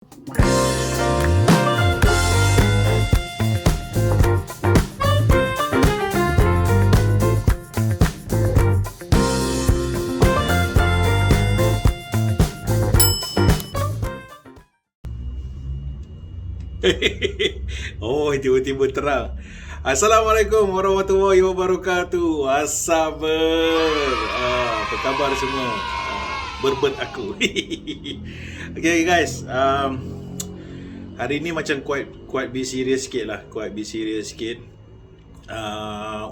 Oh, tiba-tiba terang. Assalamualaikum warahmatullahi wabarakatuh. Asabar. Apa khabar semua? Berbet aku. Okay guys, hari ni macam quite be serious sikit lah. Quite be serious sikit.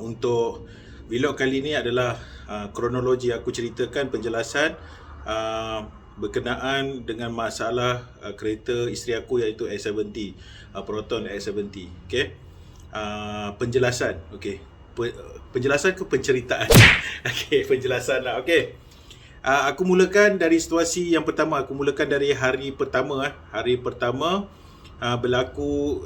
Untuk vlog kali ni adalah kronologi aku ceritakan penjelasan berkenaan dengan masalah kereta isteri aku iaitu X70, Proton X70. Okey. Penjelasan. Okey. Penjelasan ke penceritaan? Okey, penjelasan lah. Okey. Aku mulakan dari situasi yang pertama. Aku mulakan dari hari pertama. Hari pertama berlaku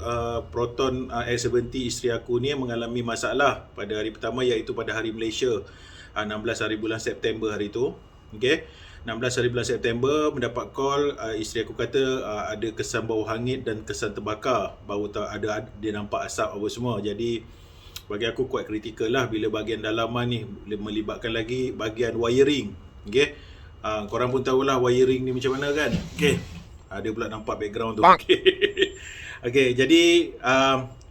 Proton X70 isteri aku ni mengalami masalah pada hari pertama, iaitu pada hari Malaysia, 16 hari bulan September hari tu. Okey. 16 hari bulan September mendapat call, isteri aku kata ada kesan bau hangit dan kesan terbakar. Bau ada dia nampak asap apa semua. Jadi bagi aku quite critical lah bila bahagian dalaman ni melibatkan lagi bahagian wiring. Okey. Korang pun tahulah wiring ni macam mana kan. Okey. Dia pula nampak background tu. Okey. Okey, jadi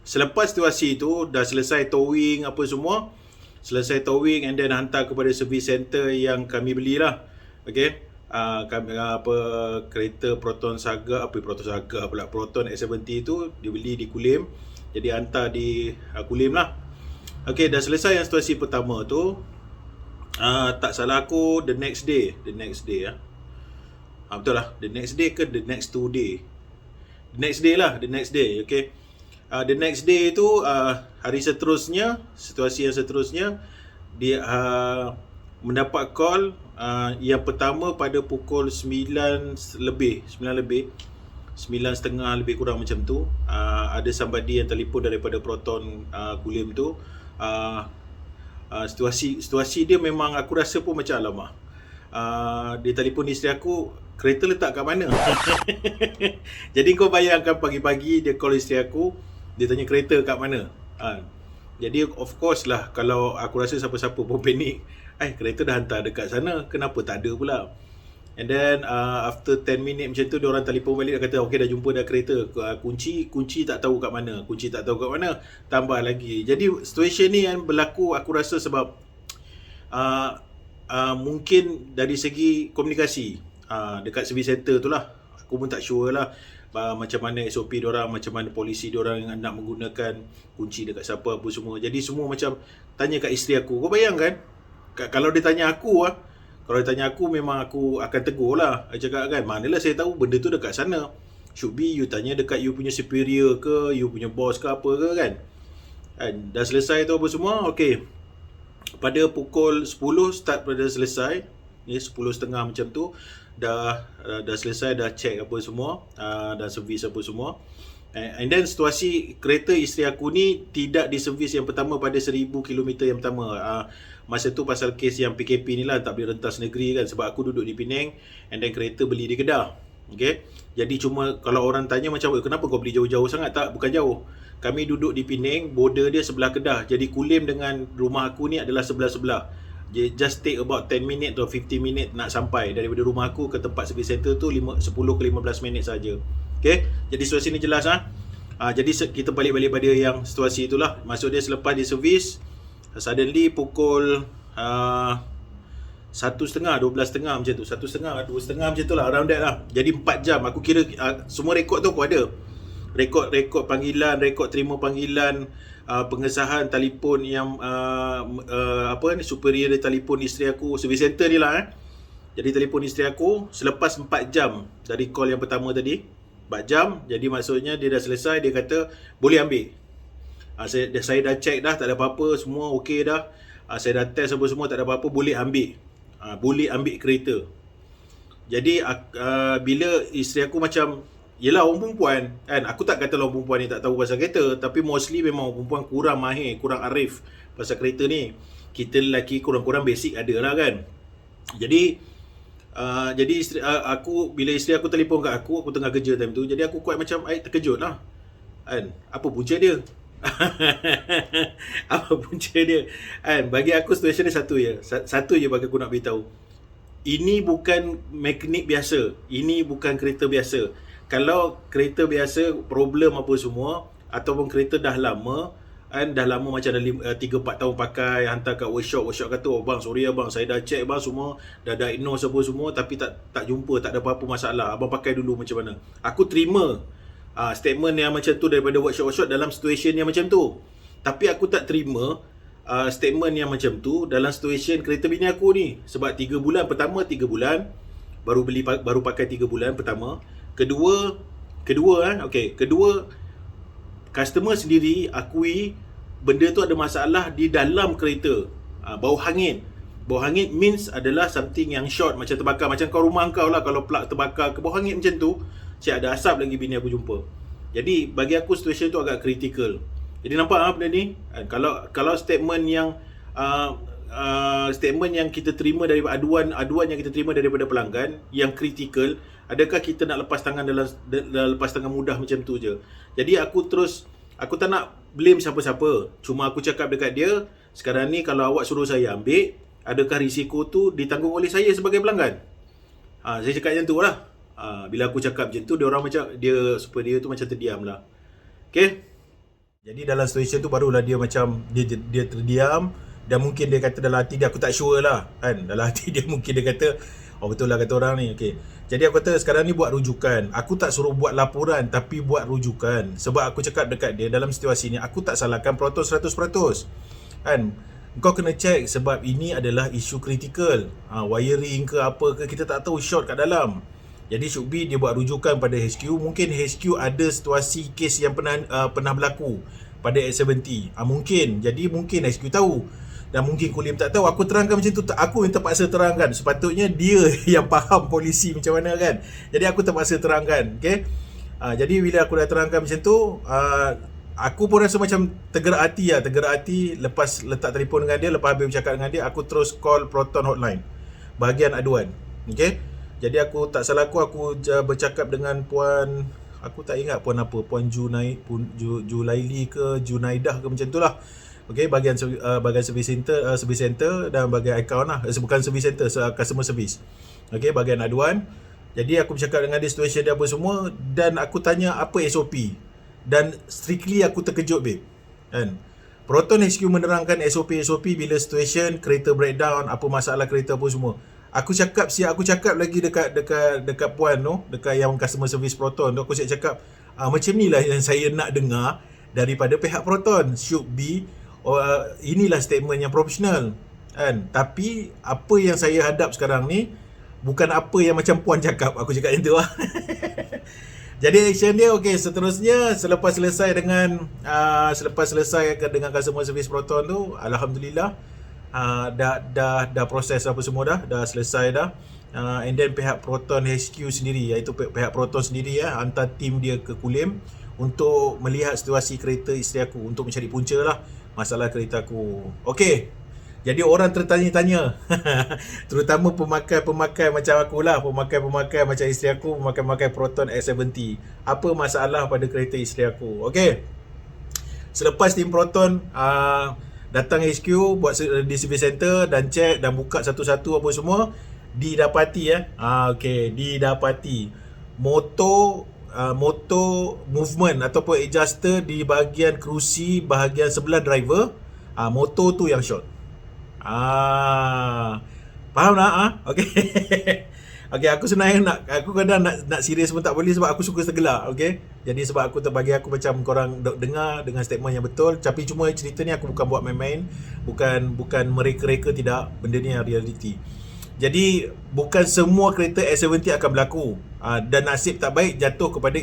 selepas situasi tu dah selesai towing apa semua. Selesai towing and then hantar kepada service center yang kami belilah. Okey. Kami kereta Proton Saga, Proton X70 tu dibeli di Kulim. Jadi hantar di Kulim lah. Okey, dah selesai yang situasi pertama tu. Tak salah aku the next day betul lah, the next day ke the next 2 day. The next day, okay. The next day tu hari seterusnya, situasi yang seterusnya dia mendapat call yang pertama pada pukul 9.30 lebih kurang macam tu. Ada somebody yang telefon daripada Proton Kulim tu. Situasi dia memang aku rasa pun macam alamak. Dia telefon isteri aku, kereta letak kat mana? Jadi kau bayangkan pagi-pagi dia call isteri aku, dia tanya kereta kat mana. Jadi of course lah, kalau aku rasa siapa-siapa pun panik. Kereta dah hantar dekat sana, kenapa tak ada pula? And then after 10 minit macam tu, dia orang telefon balik, dia kata okey dah jumpa dah kereta. Kunci tak tahu kat mana. Tambah lagi. Jadi situation ni yang berlaku aku rasa sebab mungkin dari segi komunikasi dekat service center tu lah. Aku pun tak sure lah macam mana SOP diorang, macam mana polisi diorang nak menggunakan kunci dekat siapa apa semua. Jadi semua macam tanya kat isteri aku. Kau bayangkan kalau dia tanya aku memang aku akan tegur lah. Saya cakap kan, manalah saya tahu benda tu dekat sana. Should be you tanya dekat you punya superior ke, you punya boss ke apa ke kan. Dah selesai tu apa semua. Okey. Pada pukul 10 start pada selesai. Ni 10.30 macam tu. Dah selesai, dah check apa semua, dah servis apa semua. And then situasi kereta isteri aku ni tidak diservis yang pertama pada 1000 km yang pertama. Masa tu pasal kes yang PKP ni lah, tak boleh rentas negeri kan, sebab aku duduk di Penang and then kereta beli di Kedah. Okay. Jadi cuma kalau orang tanya macam kenapa kau beli jauh-jauh sangat, tak, bukan jauh. Kami duduk di Penang, border dia sebelah Kedah. Jadi Kulim dengan rumah aku ni adalah sebelah-sebelah. Just take about 10 minit atau 15 minit nak sampai daripada rumah aku ke tempat service center tu 10 ke 15 minit saja. Okay. Jadi situasi ni jelas jadi kita balik pada yang situasi itulah. Maksud dia selepas di servis, suddenly pukul 1.30, 12.30 macam tu. 1.30, 2.30 macam tu lah, around that lah. Jadi 4 jam. Aku kira semua rekod tu aku ada. Rekod panggilan, rekod terima panggilan, pengesahan telefon yang superior dia telefon isteri aku, service center ni lah. Jadi telefon isteri aku selepas 4 jam dari call yang pertama tadi. 4 jam. Jadi maksudnya dia dah selesai, dia kata boleh ambil. Saya dah check dah, tak ada apa-apa, semua okey dah. Saya dah test apa semua, tak ada apa-apa, boleh ambil. Boleh ambil kereta. Jadi bila isteri aku macam, yelah orang perempuan kan, aku tak kata orang perempuan ni tak tahu pasal kereta, tapi mostly memang orang perempuan kurang mahir, kurang arif pasal kereta ni. Kita lelaki kurang-kurang basic ada lah kan. Jadi Jadi aku, bila isteri aku telefon kat aku tengah kerja time tu, jadi aku quite macam terkejut lah kan, apa punca dia. Apa punca dia kan. Bagi aku situasi dia satu je, satu je bagi aku nak beritahu, ini bukan mekanik biasa, ini bukan kereta biasa. Kalau kereta biasa, problem apa semua, ataupun kereta dah lama kan, dah lama macam dah 3-4 tahun pakai, hantar kat workshop kata, oh bang sorry abang, saya dah check bang semua, dah diagnose apa semua, tapi tak jumpa, tak ada apa-apa masalah, abang pakai dulu macam mana. Aku terima statement yang macam tu daripada workshop dalam situasi yang macam tu. Tapi aku tak terima statement yang macam tu dalam situasi kereta bini aku ni. Sebab 3 bulan, pertama 3 bulan baru pakai 3 bulan pertama. Kedua customer sendiri akui benda tu ada masalah di dalam kereta. Bau hangit means adalah something yang short, macam terbakar, macam kau rumah kau lah, kalau plug terbakar ke bau hangit macam tu, cik ada asap lagi bini aku jumpa. Jadi bagi aku situasi tu agak kritikal. Jadi nampak benda ni, kalau statement yang statement yang kita terima daripada aduan yang kita terima daripada pelanggan yang kritikal, adakah kita nak lepas tangan dalam lepas tangan mudah macam tu je. Jadi aku tak nak blame siapa-siapa. Cuma aku cakap dekat dia, sekarang ni kalau awak suruh saya ambil, adakah risiko tu ditanggung oleh saya sebagai pelanggan? Saya cakap macam tu lah. Bila aku cakap macam tu, supaya dia tu macam terdiam lah. Okay? Jadi dalam situasi tu barulah dia macam dia terdiam, dan mungkin dia kata dalam hati dia, aku tak sure lah kan, dalam hati dia mungkin dia kata, oh betul lah kata orang ni. Okay. Jadi aku kata sekarang ni buat rujukan. Aku tak suruh buat laporan, tapi buat rujukan. Sebab aku cakap dekat dia, dalam situasi ni aku tak salahkan Proton 100% kan. Kau kena check sebab ini adalah isu kritikal. Wiring ke apa ke, kita tak tahu short kat dalam. Jadi should be dia buat rujukan pada HQ. Mungkin HQ ada situasi kes yang pernah berlaku pada S70. Mungkin. Jadi mungkin HQ tahu. Dan mungkin Kulim tak tahu. Aku terangkan macam tu. Aku yang terpaksa terangkan. Sepatutnya dia yang faham polisi macam mana kan. Jadi aku terpaksa terangkan. Okay? Jadi bila aku dah terangkan macam tu, aku pun rasa macam tergerak hati. Lepas letak telefon dengan dia, lepas habis bercakap dengan dia, aku terus call Proton hotline, bahagian aduan. Okay? Jadi aku tak salah aku bercakap dengan puan, aku tak ingat puan apa, puan Julaili ke Junaidah ke macam tu lah. Okay, bahagian service center dan bahagian account lah. Bukan service center, customer service. Okay, bahagian aduan. Jadi aku bercakap dengan dia, situasi dia apa semua, dan aku tanya apa SOP. Dan strictly aku terkejut babe kan. Proton HQ menerangkan SOP bila situation kereta breakdown, apa masalah kereta apa semua. Aku cakap lagi dekat puan tu, dekat yang customer service Proton tu, aku cakap macam ni lah yang saya nak dengar daripada pihak Proton. Should be inilah statement yang profesional kan. Tapi apa yang saya hadap sekarang ni bukan apa yang macam puan cakap. Aku cakap macam tu lah. Jadi action dia okey, seterusnya selepas selesai dengan customer service Proton tu, alhamdulillah dah proses apa semua dah selesai dah. And then pihak Proton HQ sendiri, iaitu pihak Proton sendiri hantar tim dia ke Kulim untuk melihat situasi kereta isteri aku, untuk mencari punca lah masalah kereta aku. Okey. Jadi orang tertanya-tanya terutama pemakai macam akulah, pemakai macam isteri aku, pemakai Proton S70. Apa masalah pada kereta isteri aku? Okey. Selepas tim Proton datang HQ, buat di service center dan check dan buka satu-satu apa semua, didapati didapati motor movement ataupun adjuster di bahagian kerusi bahagian sebelah driver, motor tu yang short. Faham tak? Okey. Okey, aku sebenarnya aku kadang nak serius pun tak boleh sebab aku suka tergelak. Okey. Jadi sebab aku terbagi aku macam korang dengar dengan statement yang betul, tapi cuma cerita ni aku bukan buat main-main, bukan mereka-reka, tidak, benda ni yang reality. Jadi bukan semua kereta S70 akan berlaku, dan nasib tak baik jatuh kepada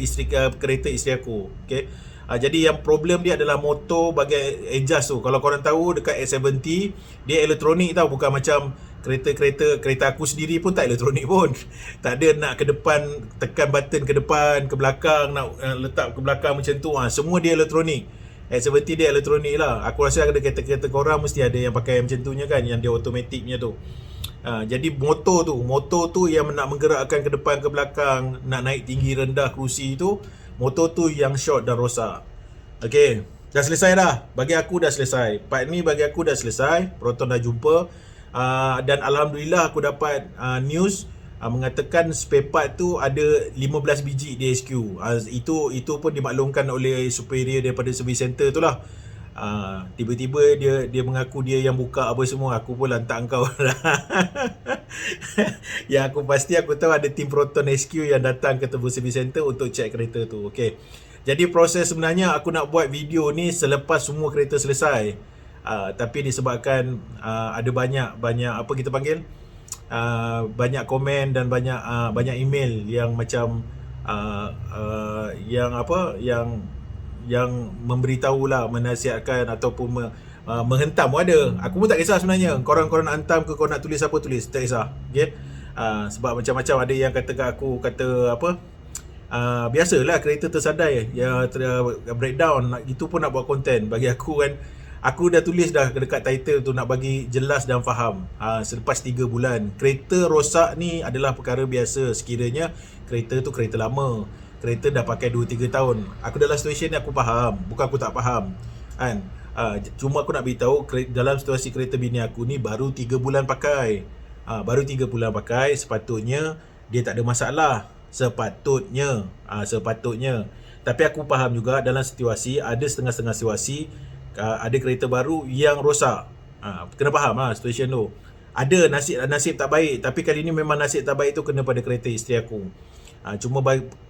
kereta isteri aku. Okey. Jadi yang problem dia adalah motor bahagian adjust tu. Kalau korang tahu dekat S70 dia elektronik tau, bukan macam kereta aku sendiri pun tak elektronik pun. Tak ada nak ke depan tekan button ke depan, ke belakang nak letak ke belakang macam tu. Semua dia elektronik. S70 dia elektronik lah. Aku rasa ada kereta-kereta korang mesti ada yang pakai macam tu nya kan, yang dia automatiknya tu. Jadi motor tu yang nak menggerakkan ke depan ke belakang, nak naik tinggi rendah kerusi tu, motor tu yang short dan rosak. Okey, dah selesai dah. Bagi aku dah selesai. Part ni bagi aku dah selesai. Proton dah jumpa. Dan alhamdulillah aku dapat news mengatakan spare part tu ada 15 biji di SQ. Itu pun dimaklumkan oleh superior daripada service center tu lah. Tiba-tiba dia mengaku dia yang buka apa semua. Aku pun lantak kau lah. Yang aku pasti aku tahu ada tim Proton SQ yang datang ke Tebu Service Center untuk check kereta tu. Okey. Jadi proses sebenarnya aku nak buat video ni selepas semua kereta selesai. Tapi disebabkan ada banyak apa kita panggil, banyak komen dan banyak email yang macam yang memberitahulah, menasihatkan ataupun menghentam pun ada. Aku pun tak kisah sebenarnya. Korang hantam ke, kau nak tulis apa tulis, tak kisah. Okay? Sebab macam-macam ada yang kata kat aku, kata apa, biasalah kereta tersadai ya, breakdown, itu pun nak buat konten. Bagi aku kan, aku dah tulis dah dekat title tu, nak bagi jelas dan faham. Selepas 3 bulan kereta rosak ni adalah perkara biasa sekiranya kereta tu kereta lama, kereta dah pakai 2-3 tahun. Aku dalam situasi ni aku faham, bukan aku tak faham kan. Cuma aku nak beritahu, dalam situasi kereta bini aku ni baru 3 bulan pakai. Baru 3 bulan pakai, sepatutnya dia tak ada masalah. Sepatutnya. Tapi aku faham juga dalam situasi, ada setengah-setengah situasi, ada kereta baru yang rosak. Kena faham lah situasi tu. Ada nasib tak baik, tapi kali ni memang nasib tak baik tu kena pada kereta isteri aku. Cuma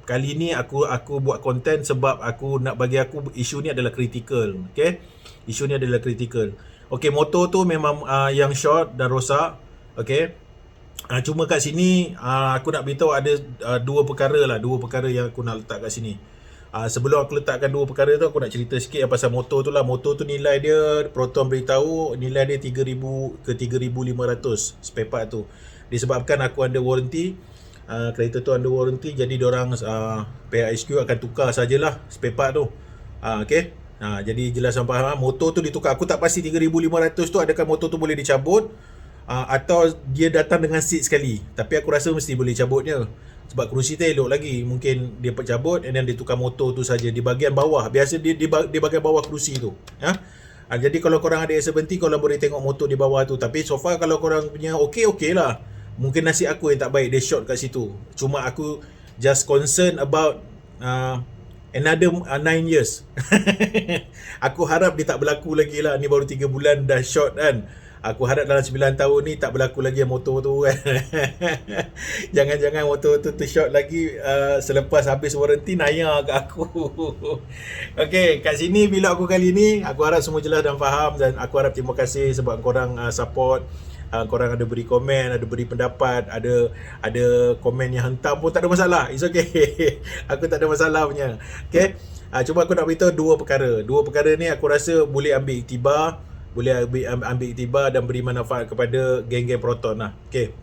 kali ni aku buat konten sebab aku nak bagi aku isu ni adalah kritikal. Okay? Isu ni adalah kritikal. Okay, motor tu memang yang short dan rosak. Okay? Cuma kat sini aku nak beritahu ada dua perkara yang aku nak letak kat sini. Sebelum aku letakkan dua perkara tu, aku nak cerita sikit yang pasal motor tu lah. Motor tu nilai dia, Proton beritahu nilai dia 3,000 ke 3,500 spare part tu. Disebabkan aku under warranty, kereta tu under warranty, jadi diorang pihak HQ akan tukar sajalah spare part tu. Okay. Jadi jelas sampai faham, motor tu ditukar. Aku tak pasti 3,500 tu adakah motor tu boleh dicabut atau dia datang dengan seat sekali. Tapi aku rasa mesti boleh cabutnya, sebab kerusi tu elok lagi. Mungkin dia cabut and then dia tukar motor tu saja di bahagian bawah. Biasa di bahagian bawah kerusi tu. Jadi kalau korang ada S70, korang boleh tengok motor di bawah tu. Tapi so far kalau korang punya okey lah. Mungkin nasib aku yang tak baik, dia short kat situ. Cuma aku just concern about another 9 years. Aku harap dia tak berlaku lagi lah. Ni baru 3 bulan dah short kan. Aku harap dalam 9 tahun ni tak berlaku lagi motor tu kan. Jangan-jangan motor tu short lagi selepas habis warranty naya kat aku. Okay, kat sini bila aku kali ni, aku harap semua jelas dan faham. Dan aku harap terima kasih sebab korang support. Korang ada beri komen, ada beri pendapat, ada komen yang hentam pun tak ada masalah. It's okay. Aku tak ada masalah punya. Okay. Cuma aku nak beritahu dua perkara ni aku rasa boleh ambil iktibar, dan beri manfaat kepada geng-geng Proton lah. Okay.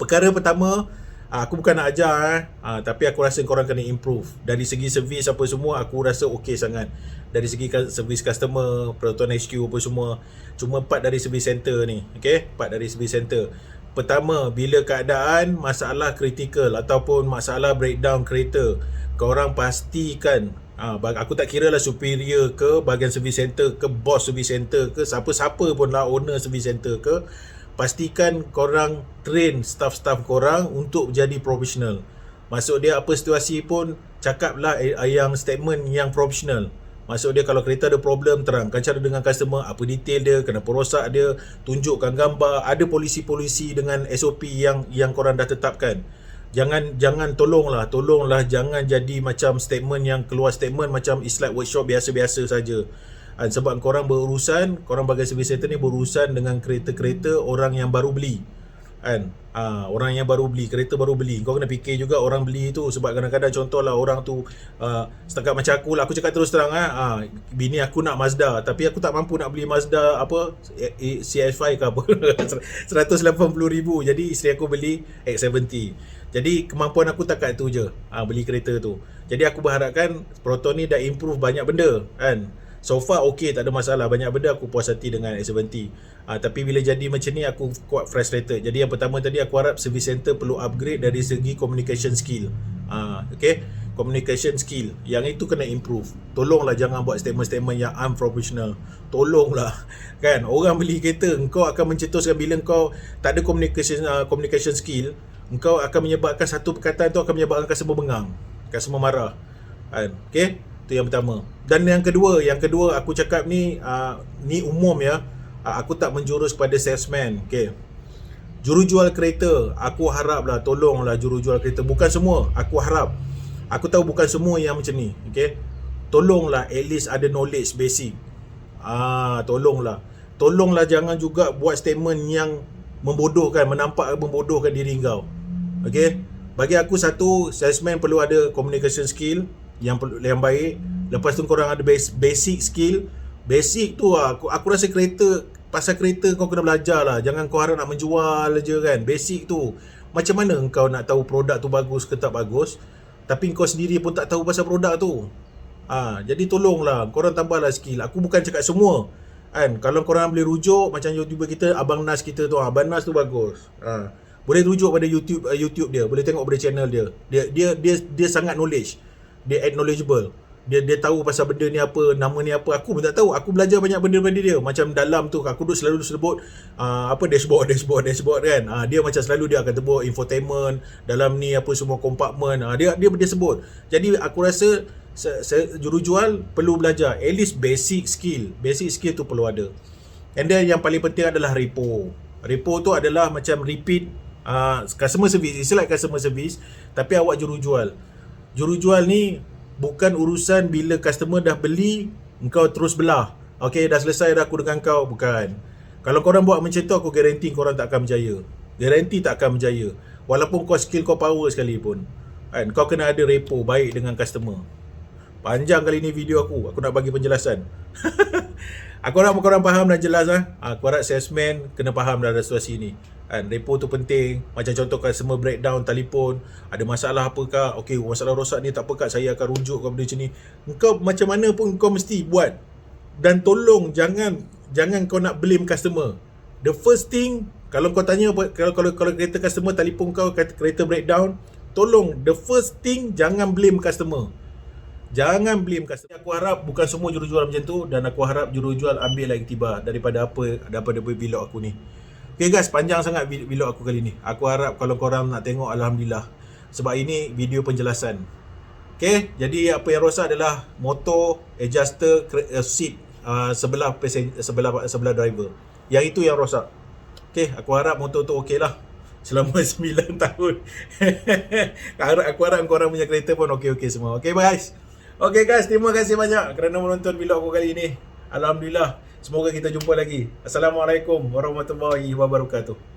Perkara pertama, aku bukan nak ajar tapi aku rasa korang kena improve. Dari segi servis apa semua, aku rasa okey sangat. Dari segi servis customer, Proton HQ apa semua. Cuma part dari service center ni. Okay, part dari service center. Pertama, bila keadaan masalah kritikal ataupun masalah breakdown kereta, korang pastikan, aku tak kira lah superior ke, bahagian service center ke, boss service center ke, siapa-siapa pun lah, owner service center ke, pastikan korang train staff-staff korang untuk jadi profesional. Maksud dia apa situasi pun cakaplah yang statement yang profesional. Maksud dia kalau kereta ada problem, terangkan cara dengan customer, apa detail dia, kenapa rosak dia, tunjukkan gambar, ada polisi-polisi dengan SOP yang korang dah tetapkan. Jangan tolonglah jangan jadi macam statement yang keluar statement macam it's like workshop biasa-biasa saja. Sebab korang bagai service center ni berurusan dengan kereta-kereta orang yang baru beli kan. Orang yang baru beli, kereta baru beli, kau kena fikir juga orang beli tu. Sebab kadang-kadang contohlah orang tu setakat macam aku lah, aku cakap terus terang bini aku nak Mazda, tapi aku tak mampu nak beli Mazda apa CX-5 ke apa 180,000. Jadi isteri aku beli X70. Jadi kemampuan aku takat tu je, beli kereta tu. Jadi aku berharapkan Proton ni dah improve banyak benda kan. So far okay, tak ada masalah. Banyak benda aku puas hati dengan S70. Tapi bila jadi macam ni aku quite frustrated. Jadi yang pertama tadi, aku harap service center perlu upgrade dari segi communication skill. Okay, communication skill yang itu kena improve. Tolonglah jangan buat statement-statement yang unprofessional. Tolonglah. Kan, orang beli kereta, engkau akan mencetuskan bila engkau tak ada communication skill, engkau akan menyebabkan satu perkataan tu akan menyebabkan customer bengang, customer marah. Okay, itu yang pertama. Dan yang kedua aku cakap ni ni umum ya. Aku tak menjurus kepada salesman. Okay, jurujual kereta, aku haraplah tolonglah jurujual kereta, bukan semua, aku harap, aku tahu bukan semua yang macam ni. Okay, tolonglah at least ada knowledge basic. Tolonglah jangan juga buat statement yang membodohkan, menampak membodohkan diri kau. Okay, bagi aku satu, salesman perlu ada communication skill yang baik. Lepas tu korang ada basic skill. Basic tu aku rasa pasal kereta kau kena belajar lah. Jangan kau harap nak menjual je kan. Basic tu, macam mana kau nak tahu produk tu bagus ke tak bagus tapi kau sendiri pun tak tahu pasal produk tu. Jadi tolonglah korang tambahlah skill. Aku bukan cakap semua kan. Kalau korang boleh rujuk macam YouTuber kita, Abang Nas kita tu, Abang Nas tu bagus. Boleh rujuk pada YouTube dia, boleh tengok pada channel dia. Dia sangat knowledge. Dia knowledgeable. Dia tahu pasal benda ni apa, nama ni apa. Aku pun tak tahu. Aku belajar banyak benda daripada dia. Macam dalam tu aku selalu sebut dashboard kan. Dia macam selalu dia akan sebut infotainment, dalam ni apa semua kompartmen. Dia sebut. Jadi aku rasa jurujual perlu belajar at least basic skill. Basic skill tu perlu ada. And then yang paling penting adalah repo. Repo tu adalah macam repeat customer service. It's like customer service, tapi awak jurujual. Jurujual ni bukan urusan bila customer dah beli engkau terus belah. Okay, dah selesai dah aku dengan kau. Bukan. Kalau korang buat macam tu, aku garanti korang tak akan berjaya. Garanti tak akan berjaya. Walaupun kau skill kau power sekalipun kan, kau kena ada repo baik dengan customer. Panjang kali ni video aku nak bagi penjelasan. Aku harap korang faham dan jelas lah. Aku harap salesman kena faham dalam situasi ni. Repo tu penting. Macam contoh customer breakdown telefon, ada masalah apa kah? Okey, masalah rosak ni tak apa kah, saya akan rujuk kepada macam ni. Engkau macam mana pun kau mesti buat. Dan tolong jangan kau nak blame customer. The first thing, kalau kau tanya, kalau kereta customer telefon kau kereta breakdown, tolong the first thing jangan blame customer. Jangan blame customer. Aku harap bukan semua jurujual macam tu, dan aku harap jurujual ambil iktibar daripada vlog aku ni. Okay guys, panjang sangat vlog aku kali ni. Aku harap kalau korang nak tengok, alhamdulillah. Sebab ini video penjelasan. Okay, jadi apa yang rosak adalah motor adjuster seat sebelah driver. Yang itu yang rosak. Okay, aku harap motor tu okey lah selama 9 tahun. Aku harap korang punya kereta pun okey-okey semua. Okay guys. Okay guys, terima kasih banyak kerana menonton vlog aku kali ini. Alhamdulillah. Semoga kita jumpa lagi. Assalamualaikum warahmatullahi wabarakatuh.